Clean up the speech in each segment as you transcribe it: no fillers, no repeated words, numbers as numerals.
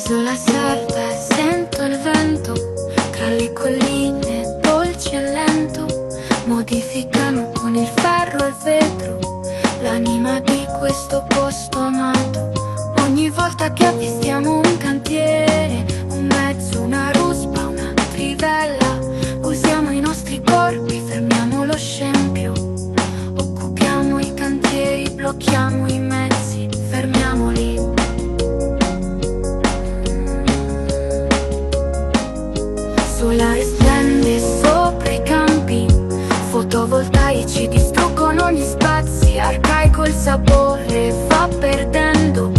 sulla serra e sento il vento, tra le colline dolci e lento, modificano con il ferro e il vetro l'anima di questo posto amato. Ogni volta che avvistiamo un cantiere, un mezzo, una ruspa, una trivella, usiamo i nostri corpi, fermiamo lo scempio, occupiamo i cantieri, blocchiamo i mezzi, fermiamoli. Solare splende sopra i campi, fotovoltaici distruggono gli spazi, arcaico il sapore va perdendo,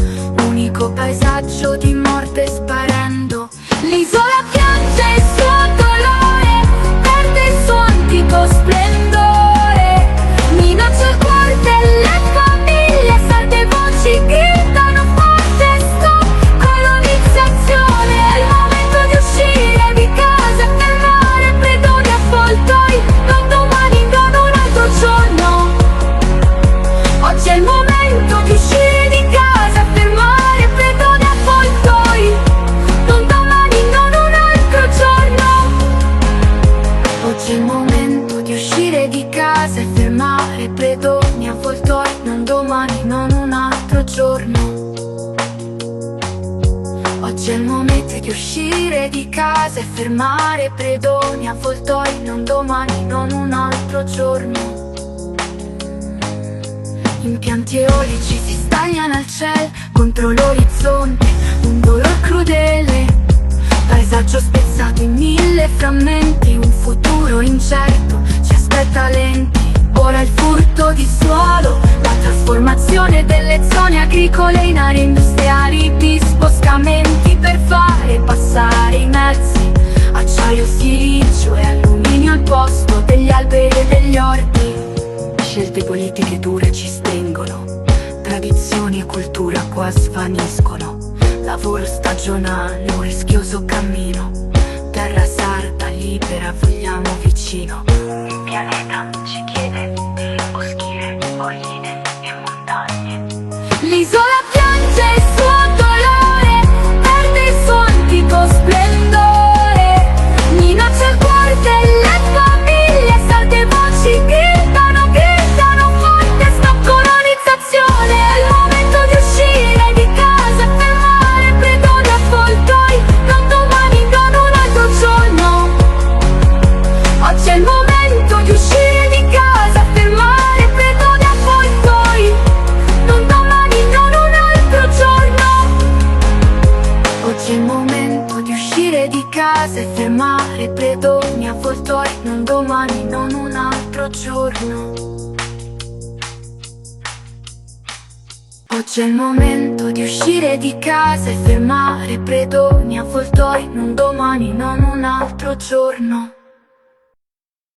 unico paesaggio di morte sparendo. L'isola piange il suo dolore, perde il suo antico splendore, minaccia il cuore delle famiglie, sarde voci gridano forte stop, colonizzazione, è il momento di uscire di casa, fermare predoni avvoltoi, non domani, non un altro giorno. Oggi è il momento di uscire di casa, fermare predoni avvoltoi, non domani, non un altro giorno. Oggi è il momento di uscire di casa e fermare predoni avvoltoi, non domani, non un altro giorno. Oggi è il momento di uscire di casa e fermare predoni avvoltoi, non domani, non un altro giorno. Impianti eolici si stagliano al cielo contro l'orizzonte, un dolor crudele, paesaggio spezzato in mille frammenti, un futuro incerto ci aspetta lenti. Ora il furto di suolo, la trasformazione delle zone agricole in aree industriali, disboscamenti per fare passare i mezzi, acciaio, silicio e alluminio al posto degli alberi e degli orti. Scelte politiche dure ci stringono, tradizioni e cultura qua svaniscono, lavoro stagionale, un rischioso cammino, terra sarda, libera, vogliamo vicino. Il pianeta ci chiede di boschiere, colline e montagne. L'isola piange il suo dolore, perde il suo antico splendore, minaccia il cuore delle famiglie, sarde voci gridano forte stop, colonizzazione, è il momento di uscire di casa, fermare predoni avvoltoi, non domani, non un altro giorno. Oggi è il momento di uscire di casa, fermare predoni avvoltoi, non domani, non un altro giorno. Oggi è il momento di uscire di casa e fermare predoni avvoltoi, non domani, non un altro giorno. Oggi è il momento di uscire di casa e fermare predoni avvoltoi, non domani, non un altro giorno.